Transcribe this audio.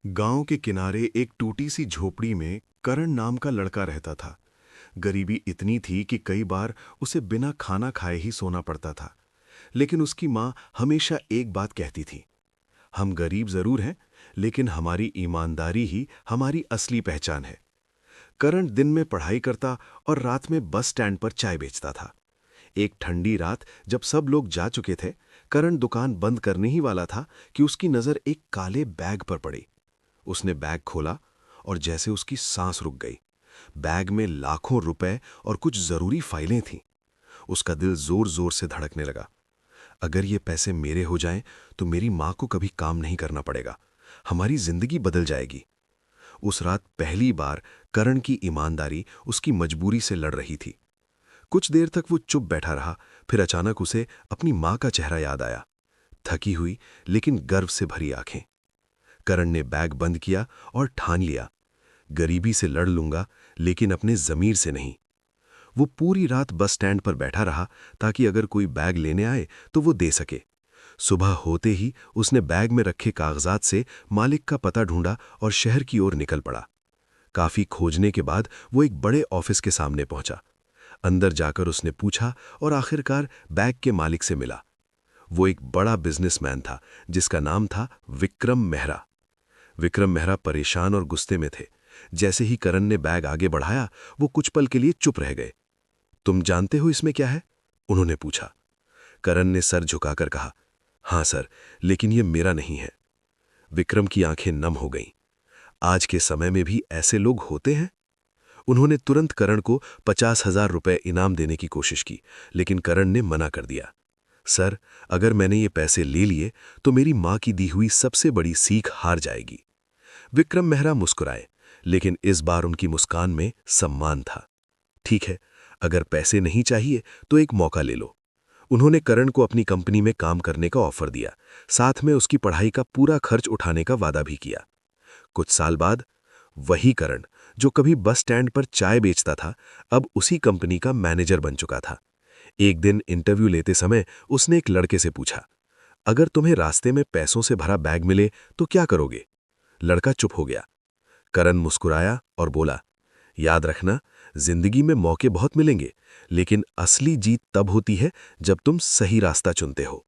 गांव के किनारे एक टूटी सी झोपड़ी में करण नाम का लड़का रहता था। गरीबी इतनी थी कि कई बार उसे बिना खाना खाए ही सोना पड़ता था। लेकिन उसकी माँ हमेशा एक बात कहती थी, हम गरीब जरूर हैं, लेकिन हमारी ईमानदारी ही हमारी असली पहचान है। करण दिन में पढ़ाई करता और रात में बस स्टैंड पर चाय बेचता था। एक ठंडी रात जब सब लोग जा चुके थे, करण दुकान बंद करने ही वाला था कि उसकी नजर एक काले बैग पर पड़ी। उसने बैग खोला और जैसे उसकी सांस रुक गई। बैग में लाखों रुपए और कुछ जरूरी फाइलें थीं। उसका दिल जोर जोर से धड़कने लगा। अगर ये पैसे मेरे हो जाएं तो मेरी मां को कभी काम नहीं करना पड़ेगा, हमारी जिंदगी बदल जाएगी। उस रात पहली बार करण की ईमानदारी उसकी मजबूरी से लड़ रही थी। कुछ देर तक वो चुप बैठा रहा, फिर अचानक उसे अपनी मां का चेहरा याद आया। थकी हुई लेकिन गर्व से भरी आंखें। करण ने बैग बंद किया और ठान लिया, गरीबी से लड़ लूंगा, लेकिन अपने जमीर से नहीं। वो पूरी रात बस स्टैंड पर बैठा रहा ताकि अगर कोई बैग लेने आए तो वो दे सके। सुबह होते ही उसने बैग में रखे कागजात से मालिक का पता ढूंढा और शहर की ओर निकल पड़ा। काफी खोजने के बाद वो एक बड़े ऑफिस के सामने पहुंचा। अंदर जाकर उसने पूछा और आखिरकार बैग के मालिक से मिला। वो एक बड़ा बिजनेसमैन था जिसका नाम था विक्रम मेहरा। विक्रम मेहरा परेशान और गुस्से में थे। जैसे ही करण ने बैग आगे बढ़ाया, वो कुछ पल के लिए चुप रह गए। तुम जानते हो इसमें क्या है? उन्होंने पूछा। करण ने सर झुकाकर कहा, हां सर, लेकिन ये मेरा नहीं है। विक्रम की आंखें नम हो गईं। आज के समय में भी ऐसे लोग होते हैं? उन्होंने तुरंत करण को 50,000 रुपए इनाम देने की कोशिश की, लेकिन करण ने मना कर दिया। सर, अगर मैंने ये पैसे ले लिए तो मेरी मां की दी हुई सबसे बड़ी सीख हार जाएगी। विक्रम मेहरा मुस्कुराए, लेकिन इस बार उनकी मुस्कान में सम्मान था। ठीक है, अगर पैसे नहीं चाहिए तो एक मौका ले लो। उन्होंने करण को अपनी कंपनी में काम करने का ऑफर दिया, साथ में उसकी पढ़ाई का पूरा खर्च उठाने का वादा भी किया। कुछ साल बाद वही करण, जो कभी बस स्टैंड पर चाय बेचता था, अब उसी कंपनी का मैनेजर बन चुका था। एक दिन इंटरव्यू लेते समय उसने एक लड़के से पूछा, अगर तुम्हें रास्ते में पैसों से भरा बैग मिले तो क्या करोगे? लड़का चुप हो गया। करण मुस्कुराया और बोला, याद रखना, जिंदगी में मौके बहुत मिलेंगे, लेकिन असली जीत तब होती है जब तुम सही रास्ता चुनते हो।